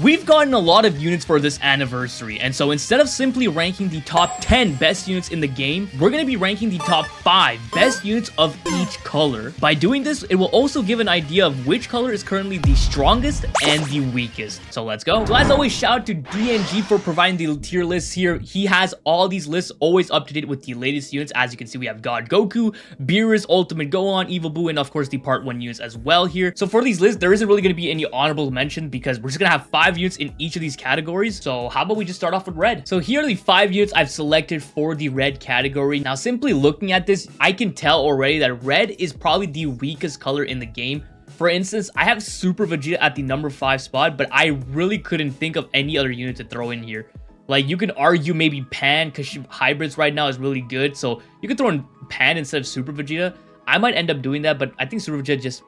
We've gotten a lot of units for this anniversary, and so instead of simply ranking the top 10 best units in the game, we're going to be ranking the top 5 best units of each color. By doing this, it will also give an idea of which color is currently the strongest and the weakest. So let's go. So as always, shout out to DNG for providing the tier lists here. He has all these lists always up to date with the latest units. As you can see, we have God Goku, Beerus, Ultimate Gohan, Evil Boo, and of course the part 1 units as well here. So for these lists, there isn't really going to be any honorable mention because we're just going to have 5 units in each of these categories. So how about we just start off with red? So here are the 5 units I've selected for the red category. Now simply looking at this, I can tell already that red is probably the weakest color in the game. For instance, I have Super Vegeta at the number 5 spot, but I really couldn't think of any other unit to throw in here. Like, you can argue maybe Pan, because hybrids right now is really good, so you could throw in Pan instead of Super Vegeta. I might end up doing that, but I think Super Vegeta just,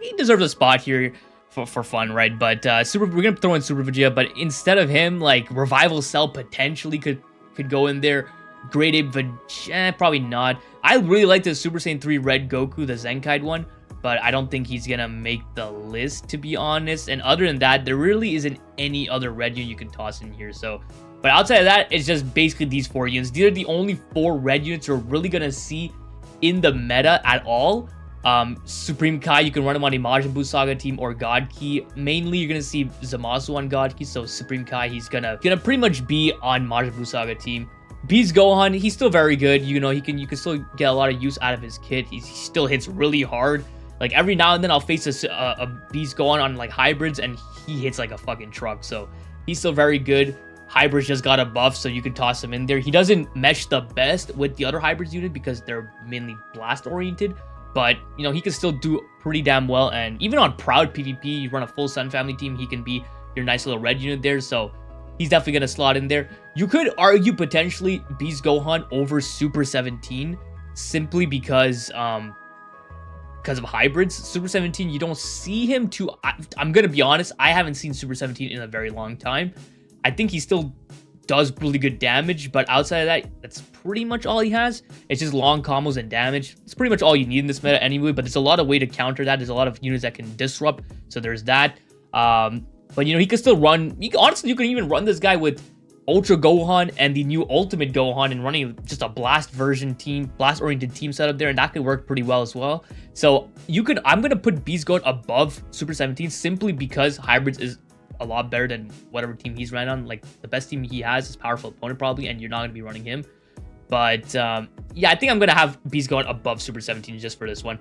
he deserves a spot here for fun, right? But we're gonna throw in Super Vegeta, but instead of him, like, Revival Cell potentially could go in there. Great Ape Vegeta, probably not. I really like the Super Saiyan 3 Red Goku, the Zenkai one, but I don't think he's gonna make the list, to be honest. And other than that, there really isn't any other red unit you can toss in here. So, but outside of that, it's just basically these 4 units. These are the only 4 red units you're really gonna see in the meta at all. Supreme Kai, you can run him on a Majin Buu Saga team or God Ki. Mainly, you're gonna see Zamasu on God Ki, so Supreme Kai, he's gonna pretty much be on Majin Buu Saga team. Beast Gohan, he's still very good. You know, you can still get a lot of use out of his kit. He still hits really hard. Like, every now and then I'll face a Beast Gohan on like hybrids and he hits like a fucking truck. So he's still very good. Hybrids just got a buff, so you can toss him in there. He doesn't mesh the best with the other hybrids unit because they're mainly blast oriented. But, you know, he can still do pretty damn well. And even on Proud PvP, you run a full Sun Family team, he can be your nice little red unit there. So he's definitely going to slot in there. You could argue potentially Beast Gohan over Super 17 simply because of hybrids. Super 17, you don't see him too... I'm going to be honest, I haven't seen Super 17 in a very long time. I think he still does really good damage, but outside of that, that's pretty much all he has. It's just long combos and damage. It's pretty much all you need in this meta anyway, but there's a lot of way to counter that. There's a lot of units that can disrupt, so there's that. But, you know, he can still run... honestly, you can even run this guy with Ultra Gohan and the new Ultimate Gohan and running just a blast version team, blast-oriented team setup there, and that could work pretty well as well. So, you could... I'm going to put Beast Gohan above Super 17 simply because hybrids is a lot better than whatever team he's ran on. Like, the best team he has is Powerful Opponent probably, and you're not going to be running him. But, yeah, I think I'm going to have Beast Gohan above Super 17 just for this one.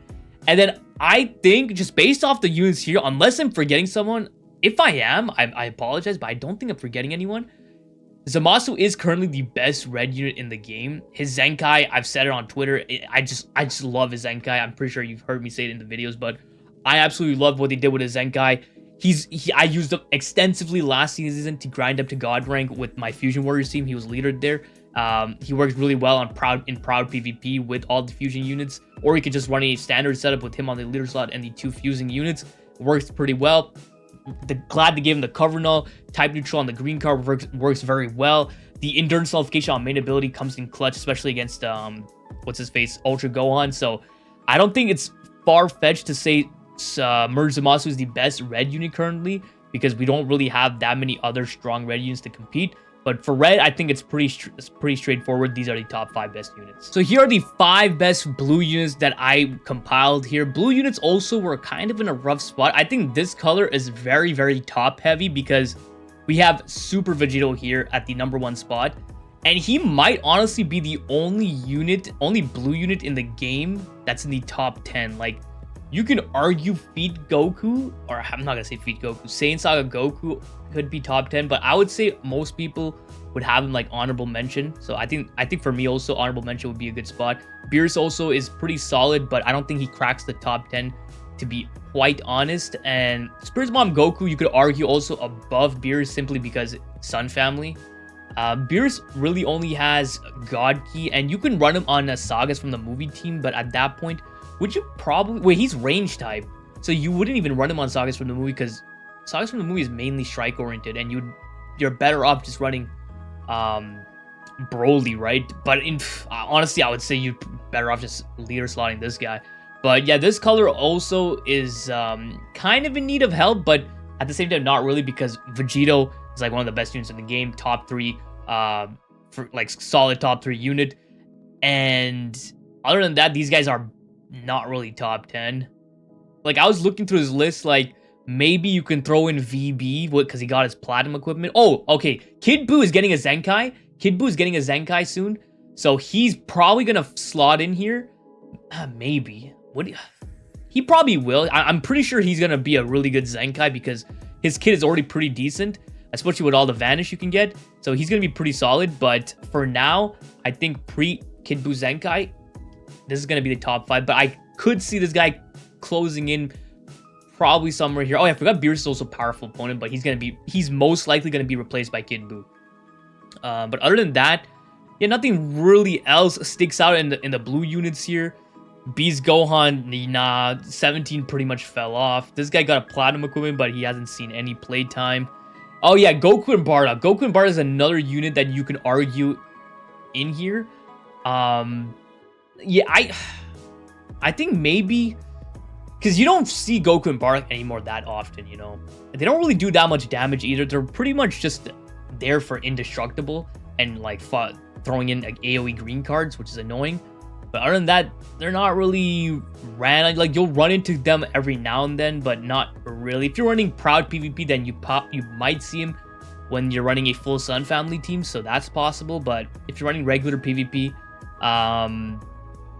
And then I think, just based off the units here, unless I'm forgetting someone, if I am, I apologize, but I don't think I'm forgetting anyone. Zamasu is currently the best red unit in the game. His Zenkai, I've said it on Twitter, I just love his Zenkai. I'm pretty sure you've heard me say it in the videos, but I absolutely love what they did with his Zenkai. I used him extensively last season to grind up to God rank with my Fusion Warriors team. He was leader there. He works really well on Proud PvP with all the fusion units, or you could just run a standard setup with him on the leader slot and the 2 fusing units. Works pretty well. Glad they gave him the cover null. Type neutral on the green card works very well. The endurance nullification on main ability comes in clutch, especially against what's his face, Ultra Gohan. So I don't think it's far-fetched to say Merge Zamasu is the best red unit currently, because we don't really have that many other strong red units to compete. But for red, I think it's pretty straightforward. These are the top 5 best units. So here are the 5 best blue units that I compiled here. Blue units also were kind of in a rough spot. I think this color is very, very top heavy because we have Super Vegito here at the number 1 spot. And he might honestly be the only blue unit in the game that's in the top 10. Like, you can argue Feet Goku, or I'm not gonna say Feet Goku, Saiyan Saga Goku could be top 10, but I would say most people would have him like honorable mention. So I think for me also honorable mention would be a good spot. Beerus also is pretty solid, but I don't think he cracks the top 10, to be quite honest. And Spirit's Mom Goku, you could argue also above Beerus simply because Sun Family. Beerus really only has God Ki, and you can run him on Sagas from the movie team, but at that point, would you probably... Wait, he's range type, so you wouldn't even run him on Sagas from the movie because Sagas from the movie is mainly strike oriented, and you're better off just running Broly, right? But honestly, I would say you're better off just leader slotting this guy. But yeah, this color also is kind of in need of help, but At the same time, not really, because Vegito is like one of the best units in the game, top 3, for like solid top 3 unit. And other than that, these guys are not really top 10. Like, I was looking through his list, like, maybe you can throw in VB because he got his platinum equipment. Oh, okay. Kid Buu is getting a Zenkai. Kid Buu is getting a Zenkai soon. So he's probably going to slot in here. Maybe. He probably will. I'm pretty sure he's going to be a really good Zenkai because his kit is already pretty decent, especially with all the Vanish you can get. So he's going to be pretty solid. But for now, I think pre-Kid Buu Zenkai, this is going to be the top 5. But I could see this guy closing in probably somewhere here. Oh, yeah, I forgot Beerus is also a powerful opponent, but he's most likely going to be replaced by Kid Buu. But other than that, yeah, nothing really else sticks out in the blue units here. Beast Gohan, nah, 17 pretty much fell off. This guy got a platinum equipment, but he hasn't seen any play time. Oh yeah, Goku and Bardock. Goku and Bardock is another unit that you can argue in here. Yeah, I think maybe because you don't see Goku and Bardock anymore that often, you know. They don't really do that much damage either. They're pretty much just there for indestructible and like throwing in like AoE green cards, which is annoying. But other than that, they're not really like you'll run into them every now and then, but not really. If you're running Proud PvP, then you might see him when you're running a full Sun family team, so that's possible. But if you're running regular PvP,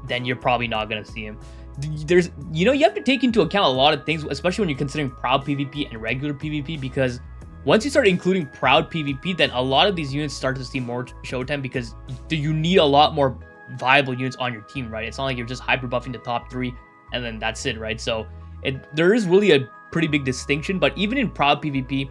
then you're probably not gonna see him. You have to take into account a lot of things, especially when you're considering Proud PvP and regular PvP, because once you start including Proud PvP, then a lot of these units start to see more showtime because you need a lot more viable units on your team, right? It's not like you're just hyper buffing the top 3 and then that's it, right? So there is really a pretty big distinction. But even in Proud PvP,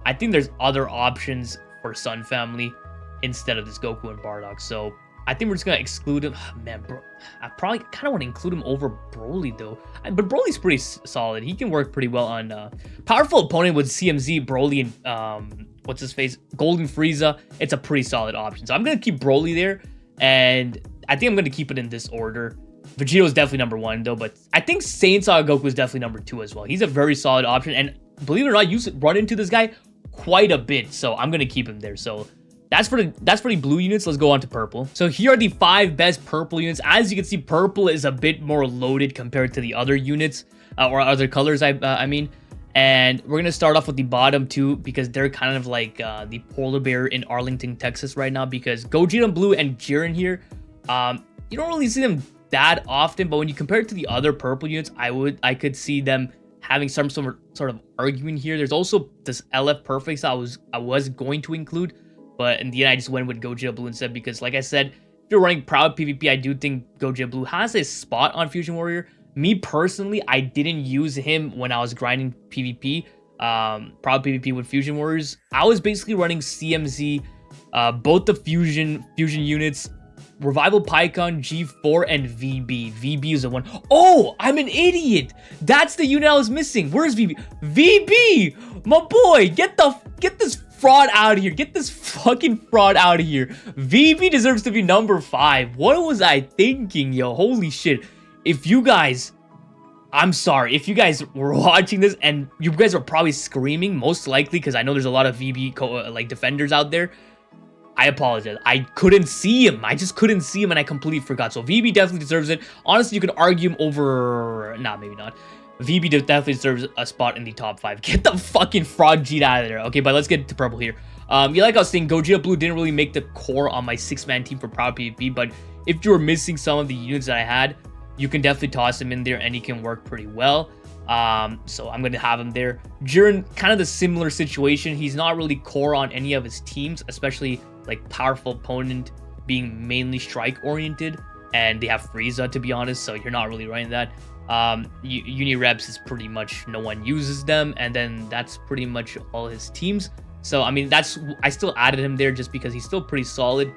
I think there's other options for Sun family instead of this Goku and Bardock. So I think we're just gonna exclude him. Oh, man, bro, I probably kind of want to include him over Broly though. But Broly's pretty solid. He can work pretty well on powerful opponent with CMZ, Broly, and what's his face, Golden Frieza. It's a pretty solid option. So I'm gonna keep Broly there, and I think I'm going to keep it in this order. Vegito is definitely number 1, though, but I think Saiyan Saga Goku is definitely number 2 as well. He's a very solid option, and believe it or not, you run into this guy quite a bit, so I'm going to keep him there. So that's for the blue units. Let's go on to purple. So here are the 5 best purple units. As you can see, purple is a bit more loaded compared to the other units, or other colors, I mean. And we're going to start off with the bottom 2 because they're kind of like the polar bear in Arlington, Texas right now, because Gogeta Blue and Jiren here, you don't really see them that often, but when you compare it to the other purple units, I could see them having some sort of argument here. There's also this LF Perfects I was going to include, but in the end I just went with Gogeta Blue instead because, like I said, if you're running Proud PvP, I do think Gogeta Blue has a spot on Fusion Warrior. Me personally, I didn't use him when I was grinding PvP, Proud PvP with Fusion Warriors. I was basically running CMZ, both the Fusion units, Revival Pikkon, G4, and VB. VB is the one. Oh, I'm an idiot. That's the unit I was missing. Where's VB? VB, my boy, get this fraud out of here. Get this fucking fraud out of here. VB deserves to be number 5. What was I thinking, yo? Holy shit. If you guys, I'm sorry, if you guys were watching this and you guys are probably screaming, most likely, because I know there's a lot of VB like defenders out there. I apologize. I couldn't see him. I just couldn't see him and I completely forgot. So VB definitely deserves it. Honestly, you can argue him over... Nah, maybe not. VB definitely deserves a spot in the top 5. Get the fucking fraud Jeet out of there. Okay, but let's get to purple here. Yeah, like I was saying, Gogeta Blue didn't really make the core on my 6-man team for Proud PvP, but if you were missing some of the units that I had, you can definitely toss him in there and he can work pretty well. So I'm going to have him there. Jiren, kind of the similar situation. He's not really core on any of his teams, especially like powerful opponent being mainly strike oriented, and they have Frieza, to be honest, so you're not really running that. Unireps is pretty much no one uses them, and then that's pretty much all his teams. So I mean, I still added him there just because he's still pretty solid.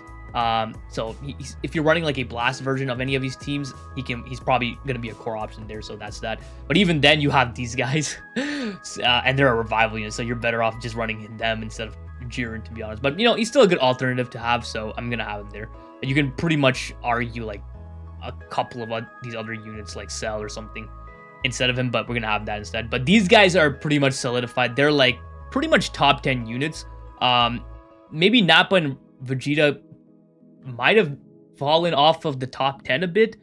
So if you're running like a blast version of any of these teams, he's probably gonna be a core option there. So that's that. But even then, you have these guys, and they're a revival unit, so you're better off just running them instead of Jiren, to be honest. But you know, he's still a good alternative to have, so I'm gonna have him there. And you can pretty much argue like a couple of these other units like Cell or something instead of him, but we're gonna have that instead. But these guys are pretty much solidified. They're like pretty much top 10 units. Maybe Nappa and Vegeta might have fallen off of the top 10 a bit.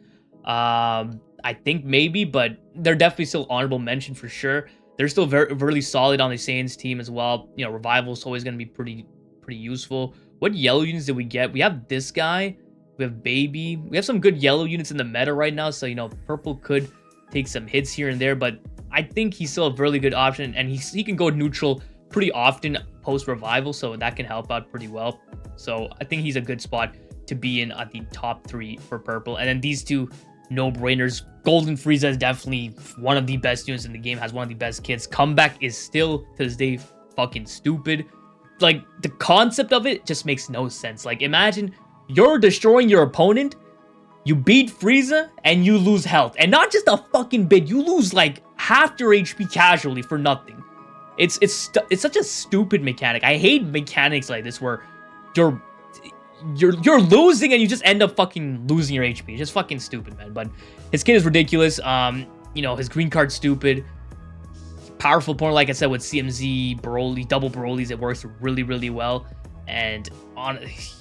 I think maybe, but they're definitely still honorable mention for sure. They're still really solid on the Saiyans team as well. You know, Revival is always going to be pretty useful. What yellow units did we get? We have this guy. We have Baby. We have some good yellow units in the meta right now. So, you know, Purple could take some hits here and there. But I think he's still a really good option. And he can go neutral pretty often post-Revival. So that can help out pretty well. So I think he's a good spot to be in at the top 3 for Purple. And then these two no-brainers. Golden Frieza is definitely one of the best units in the game, has one of the best kits. Comeback is still, to this day, fucking stupid. Like, the concept of it just makes no sense. Like, imagine you're destroying your opponent, you beat Frieza, and you lose health. And not just a fucking bit, you lose, like, half your HP casually for nothing. It's such a stupid mechanic. I hate mechanics like this where you're losing and you just end up fucking losing your HP. It's just fucking stupid, man. But his kit is ridiculous. You know, his green card's stupid. Powerful opponent, like I said, with CMZ, Broly, double Broly's, it works really, really well. And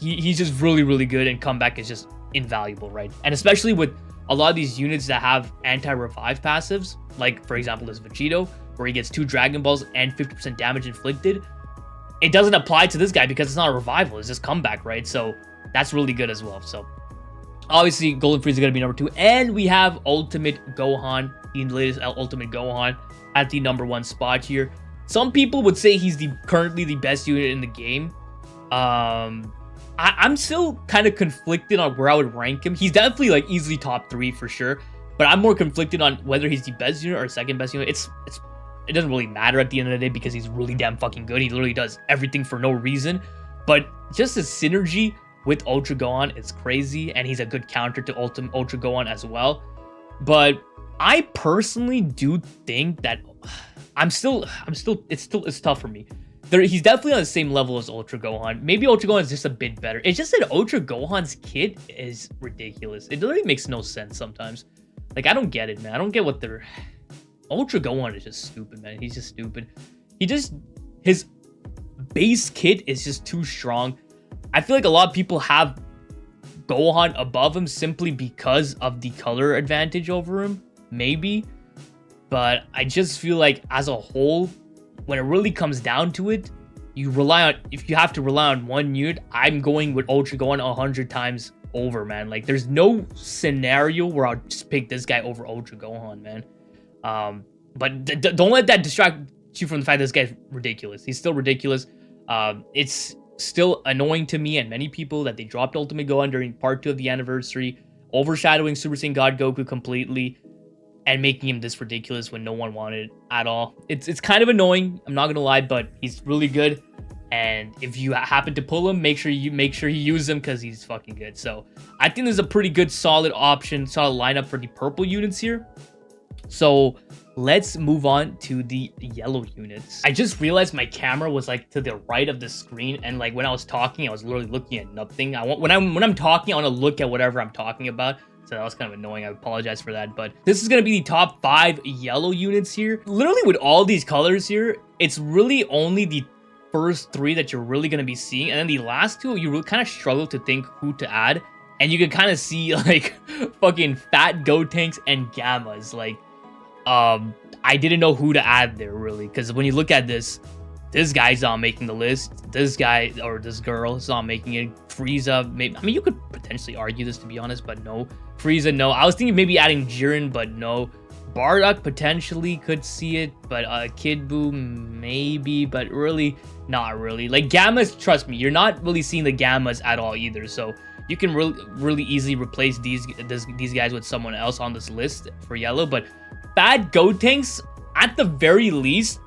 he's just really good, and Comeback is just invaluable, right? And especially with a lot of these units that have anti-revive passives, like, for example, this Vegito, where he gets 2 Dragon Balls and 50% damage inflicted. It doesn't apply to this guy because it's not a revival, it's just Comeback, right? So that's really good as well. So obviously Golden Frieza is going to be number 2, and we have Ultimate Gohan, the latest Ultimate Gohan, at the number 1 spot here. Some people would say he's currently the best unit in the game. I'm still kind of conflicted on where I would rank him. He's definitely like easily top 3 for sure, but I'm more conflicted on whether he's the best unit or second best unit. It doesn't really matter at the end of the day because he's really damn fucking good. He literally does everything for no reason. But just his synergy with Ultra Gohan is crazy, and he's a good counter to Ultra Gohan as well. But I personally do think that it's tough for me. He's definitely on the same level as Ultra Gohan. Maybe Ultra Gohan is just a bit better. It's just that Ultra Gohan's kit is ridiculous. It literally makes no sense sometimes. Like, I don't get it, man. I don't get what they're... Ultra Gohan is just stupid, man. He's just stupid. His base kit is just too strong. I feel like a lot of people have Gohan above him simply because of the color advantage over him. Maybe. But I just feel like as a whole, when it really comes down to it, if you have to rely on one unit, I'm going with Ultra Gohan 100 times over, man. Like, there's no scenario where I'll just pick this guy over Ultra Gohan, man. But don't let that distract you from the fact that this guy's ridiculous. He's still ridiculous. It's still annoying to me and many people that they dropped Ultimate Gohan during part 2 of the anniversary, overshadowing Super Saiyan God Goku completely and making him this ridiculous when no one wanted it at all. It's kind of annoying, I'm not gonna lie, but he's really good. And if you happen to pull him, make sure you use him because he's fucking good. So I think there's a pretty good solid lineup for the purple units here. So let's move on to the yellow units. I just realized my camera was like to the right of the screen, and like when I was talking, I was literally looking at nothing. When I'm talking, I want to look at whatever I'm talking about. So that was kind of annoying. I apologize for that. But this is going to be the top 5 yellow units here. Literally with all these colors here, it's really only the first 3 that you're really going to be seeing. And then the last 2, you really kind of struggle to think who to add. And you can kind of see like fucking Fat Gotenks and Gammas. Like, I didn't know who to add there really. Because when you look at this guy's not making the list. This guy or this girl is not making it. Frieza, maybe. I mean, you could potentially argue this to be honest, but no. Frieza, no. I was thinking maybe adding Jiren, but no. Bardock potentially could see it, but Kid Buu maybe, but really not really. Like Gammas, trust me, you're not really seeing the Gammas at all either. So you can really easily replace these guys with someone else on this list for yellow. But Fat Gotenks, at the very least,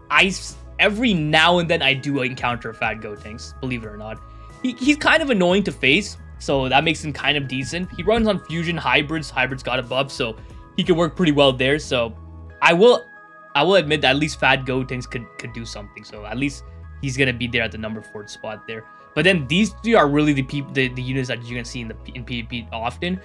every now and then I do encounter Fat Gotenks, believe it or not. He's kind of annoying to face, so that makes him kind of decent. He runs on fusion hybrids. Hybrids got a buff, so he can work pretty well there. So I will admit that at least Fat Gotenks could do something. So at least he's gonna be there at the number 4 spot there. But then these 3 are really the units that you're gonna see in PvP often.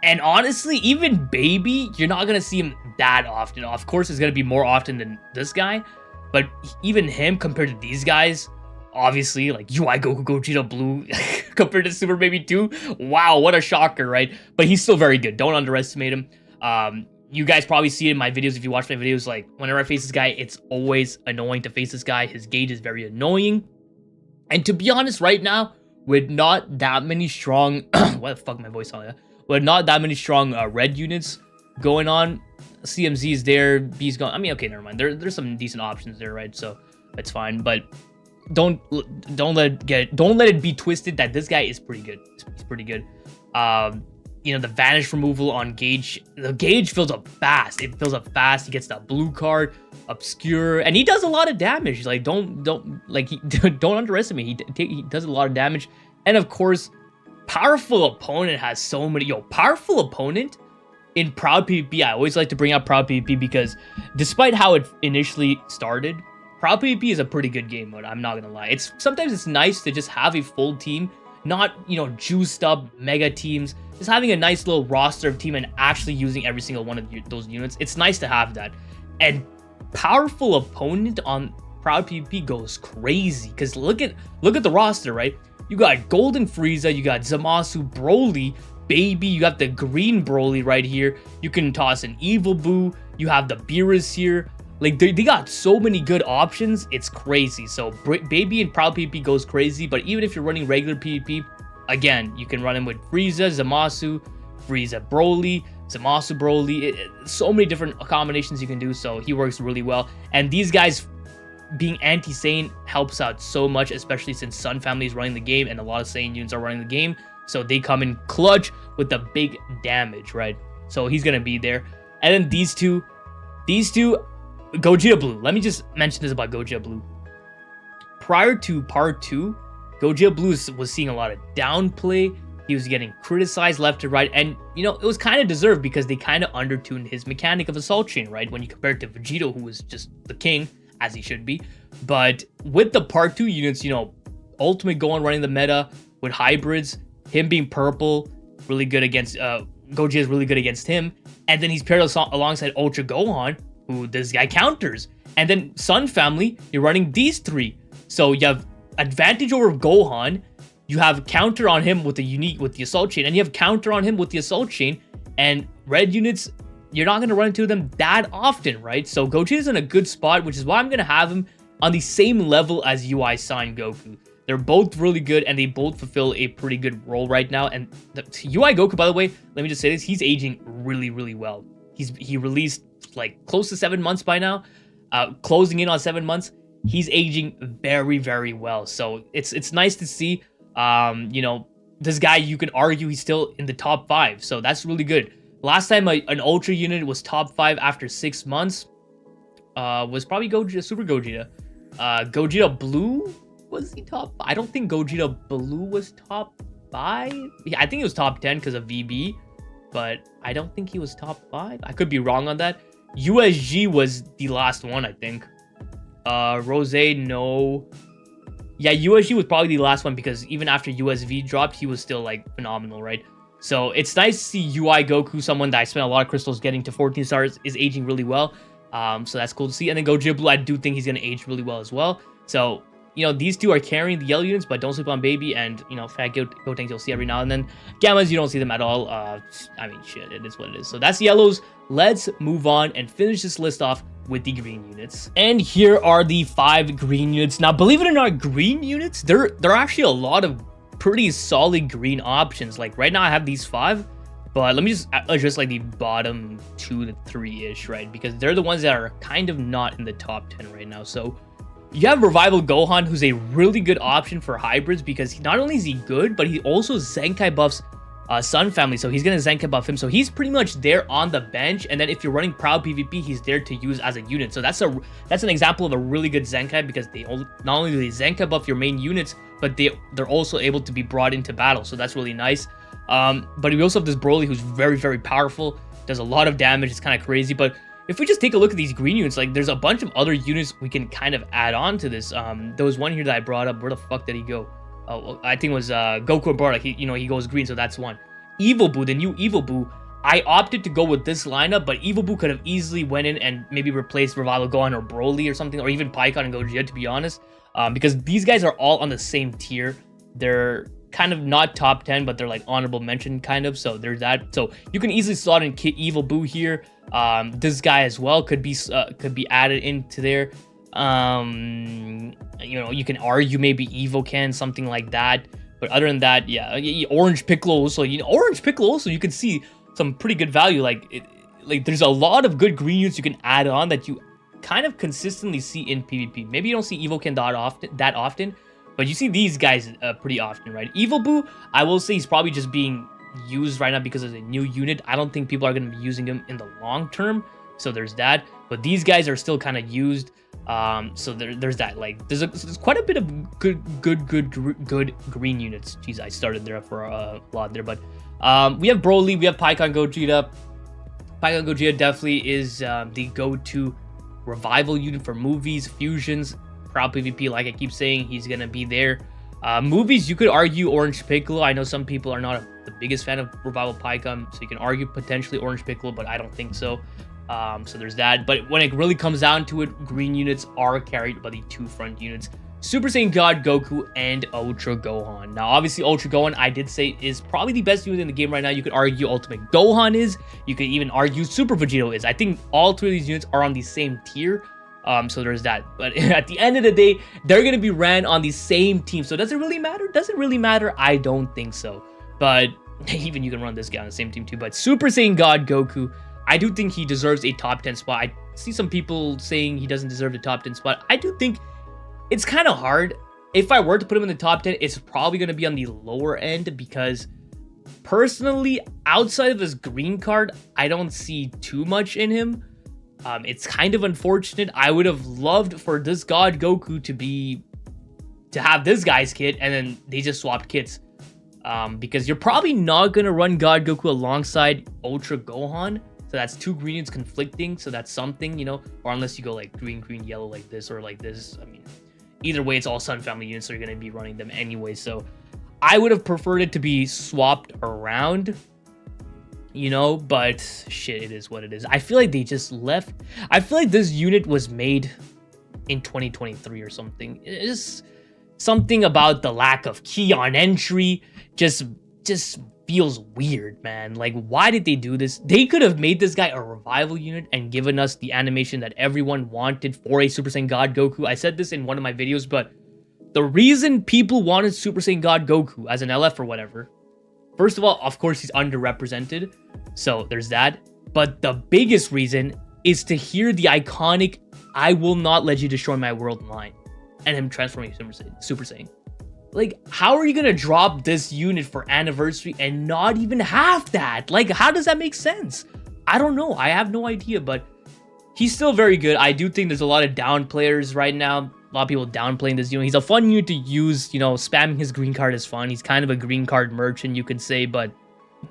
And honestly, even Baby, you're not gonna see him that often. Of course, it's gonna be more often than this guy, but even him compared to these guys, obviously, like UI Goku Gogeta Blue compared to Super Baby 2, wow, what a shocker, right? But he's still very good. Don't underestimate him. You guys probably see it in my videos if you watch my videos. Like, whenever I face this guy, it's always annoying to face this guy. His gauge is very annoying. And to be honest, right now, with not that many strong... what the fuck my voice on that? With not that many strong red units going on, CMZ is there, B's gone. I mean, okay, never mind. There's some decent options there, right? So that's fine. But don't let it be twisted that this guy is pretty good. He's pretty good. You know, the vanish removal on Gauge, the Gauge fills up fast. It fills up fast. He gets that blue card, obscure, and he does a lot of damage. Like, don't underestimate. He does a lot of damage. And of course, powerful opponent has so many. Powerful opponent in Proud PvP. I always like to bring up Proud PvP because despite how it initially started, Proud PvP is a pretty good game mode. I'm not gonna lie. Sometimes it's nice to just have a full team, not, you know, juiced up mega teams. Just having a nice little roster of team and actually using every single one of those units. It's nice to have that. And powerful opponent on Proud PvP goes crazy because look at the roster, right? You got Golden Frieza, you got Zamasu, Broly, Baby, you got the green Broly right here. You can toss an Evil Boo. You have the Beerus here. Like, they got so many good options. It's crazy. So Baby and Proud PvP goes crazy. But even if you're running regular PvP, again, you can run him with Frieza, Zamasu, Frieza Broly, Zamasu Broly. So many different combinations you can do. So he works really well. And these guys being anti-Saiyan helps out so much, especially since Sun Family is running the game and a lot of Saiyan units are running the game. So they come in clutch with the big damage, right? So he's going to be there. And then these two, Gogeta Blue. Let me just mention this about Gogeta Blue. Prior to Part 2, Gogeta Blue was seeing a lot of downplay. He was getting criticized left to right. And, you know, it was kind of deserved because they kind of undertuned his mechanic of Assault Chain, right? When you compare it to Vegito, who was just the king, as he should be. But with the Part 2 units, you know, Ultimate Gohan running the meta with hybrids, him being purple, really good against... Gogeta is really good against him. And then he's paired alongside Ultra Gohan, who this guy counters. And then Sun Family, you're running these three. So you have advantage over Gohan, you have counter on him with the Assault Chain, and you have counter on him with the Assault Chain, and red units, you're not going to run into them that often, right? So Gogeta's in a good spot, which is why I'm going to have him on the same level as UI Sign Goku. They're both really good, and they both fulfill a pretty good role right now. And the UI Goku, by the way, let me just say this, he's aging really, really well. He released like close to 7 months by now, closing in on 7 months. He's aging very, very well. So it's nice to see. You know, this guy, you can argue he's still in the top 5. So that's really good. Last time an Ultra unit was top 5 after 6 months was probably Gogeta, Super Gogeta. Gogeta Blue, was he top 5? I don't think Gogeta Blue was top 5. Yeah, I think it was top 10 because of VB. But I don't think he was top 5. I could be wrong on that. USG was the last one, I think. Rose, no. Yeah, USG was probably the last one because even after USV dropped, he was still, like, phenomenal, right? So it's nice to see UI Goku, someone that I spent a lot of crystals getting to 14 stars, is aging really well. So that's cool to see. And then Gogeta Blue, I do think he's going to age really well as well. So, you know, these two are carrying the yellow units, but don't sleep on Baby. And, you know, Fat Gotenks you'll see every now and then. Gammas, you don't see them at all. I mean, shit, it is what it is. So that's yellows. Let's move on and finish this list off with the green units. And here are the 5 green units. Now, believe it or not, green units, there are actually a lot of pretty solid green options. Like, right now I have these 5. But let me just address like the bottom 2 to 3-ish, right? Because they're the ones that are kind of not in the top 10 right now. So you have Revival Gohan, who's a really good option for hybrids because not only is he good, but he also Zenkai buffs Sun Family. So he's going to Zenkai buff him. So he's pretty much there on the bench. And then if you're running Proud PvP, he's there to use as a unit. So that's an example of a really good Zenkai because not only do they Zenkai buff your main units, but they're also able to be brought into battle. So that's really nice. But we also have this Broly who's very, very powerful, does a lot of damage. It's kind of crazy. But if we just take a look at these green units, like there's a bunch of other units we can kind of add on to this. There was one here that I brought up. Where the fuck did he go? Oh, I think it was Goku and Bardock. He goes green, so that's one. Evil Boo, the new Evil Boo, I opted to go with this lineup, but Evil Boo could have easily went in and maybe replaced Revival Gohan or Broly or something, or even Pikkon and Gogeta, to be honest, because these guys are all on the same tier. They're kind of not top 10, but they're like honorable mention kind of, so there's that. So you can easily slot in Evil Boo here. This guy as well could be added into there. You know, you can argue maybe Evocan, something like that. But other than that, yeah, Orange Piccolo also. You know, Orange Piccolo also, you can see some pretty good value. Like there's a lot of good green units you can add on that you kind of consistently see in PvP. Maybe you don't see Evocan that often, but you see these guys pretty often, right? Evil Boo, I will say he's probably just being used right now because it's a new unit. I don't think people are going to be using him in the long term, so there's that. But these guys are still kind of used. So there's that. Like there's quite a bit of good green units. Jeez, I started there for a lot there, but we have Broly, we have Pikkon Gogeta. Pikkon Gogeta definitely is the go-to revival unit for movies, fusions, Proud PvP. Like I keep saying, he's gonna be there. Movies, you could argue Orange Piccolo. I know some people are not the biggest fan of Revival Pikkon, so you can argue potentially Orange Piccolo, but I don't think so. So there's that. But when it really comes down to it, green units are carried by the two front units, Super Saiyan God Goku and Ultra Gohan. Now, obviously, Ultra Gohan, I did say, is probably the best unit in the game right now. You could argue Ultimate Gohan is. You could even argue Super Vegito is. I think all three of these units are on the same tier. So there's that. But at the end of the day, they're going to be ran on the same team. So does it really matter? Does it really matter? I don't think so. But even you can run this guy on the same team too. But Super Saiyan God Goku, I do think he deserves a top 10 spot. I see some people saying he doesn't deserve the top 10 spot. I do think it's kind of hard. If I were to put him in the top 10, it's probably going to be on the lower end because personally, outside of his green card, I don't see too much in him. It's kind of unfortunate. I would have loved for this God Goku to have this guy's kit, and then they just swapped kits. Because you're probably not going to run God Goku alongside Ultra Gohan. So that's two green units conflicting. So that's something, you know, or unless you go like green, green, yellow like this or like this. I mean, either way, it's all Sun family units. So you're going to be running them anyway. So I would have preferred it to be swapped around, you know, but shit, it is what it is. I feel like they just left. I feel like this unit was made in 2023 or something. It's something about the lack of key on entry. Just feels weird, man. Like, why did they do this? They could have made this guy a revival unit and given us the animation that everyone wanted for a Super Saiyan God Goku. I said this in one of my videos, but the reason people wanted Super Saiyan God Goku as an LF or whatever, first of all, of course, he's underrepresented, so there's that. But the biggest reason is to hear the iconic "I will not let you destroy my world" line and him transforming Super Saiyan. Like, how are you gonna drop this unit for anniversary and not even have that? Like, how does that make sense? I don't know. I have no idea, but he's still very good. I do think there's a lot of down players right now. A lot of people downplaying this unit. He's a fun unit to use. You know, spamming his green card is fun. He's kind of a green card merchant, you could say, but,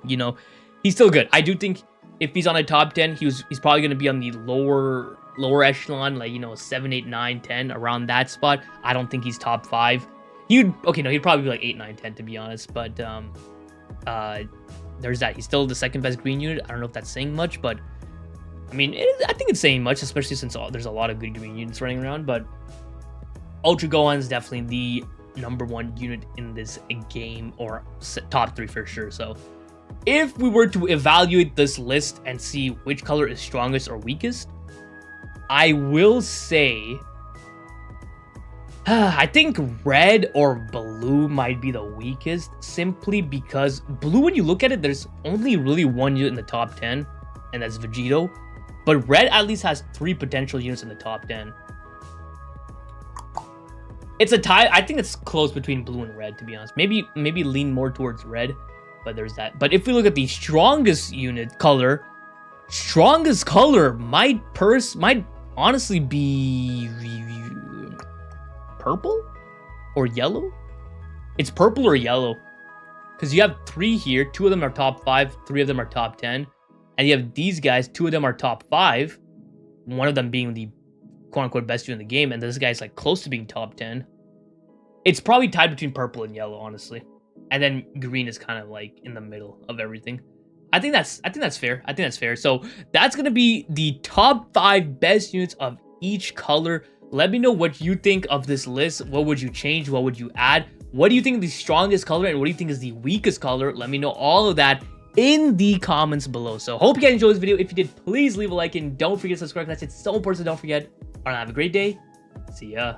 you know, he's still good. I do think if he's on a top 10, he's probably gonna be on the lower echelon, like, you know, 7, 8, 9, 10, around that spot. I don't think he's top 5. He'd probably be like 8, 9, 10 to be honest, but there's that. He's still the second best green unit. I don't know if that's saying much, but I mean, I think it's saying much, especially since there's a lot of good green units running around. But Ultra Gohan is definitely the #1 unit in this game, or top 3 for sure. So if we were to evaluate this list and see which color is strongest or weakest, I will say I think red or blue might be the weakest, simply because blue, when you look at it, there's only really one unit in the top 10, and that's Vegito. But red at least has 3 potential units in the top 10. It's a tie. I think it's close between blue and red, to be honest. Maybe lean more towards red, but there's that. But if we look at the strongest color might honestly be purple or yellow. It's purple or yellow, because you have 3 here. 2 of them are top 5, 3 of them are top 10, and you have these guys. 2 of them are top 5, one of them being the quote-unquote best unit in the game, and this guy's like close to being top 10. It's probably tied between purple and yellow, honestly. and then green is kind of like in the middle of everything. I think that's fair. I think that's fair. So that's gonna be the top 5 best units of each color. Let me know what you think of this list. What would you change? What would you add? What do you think is the strongest color and what do you think is the weakest color? Let me know all of that in the comments below. So hope you guys enjoyed this video. If you did, please leave a like and don't forget to subscribe. That's it. So important. So don't forget. All right, have a great day. See ya.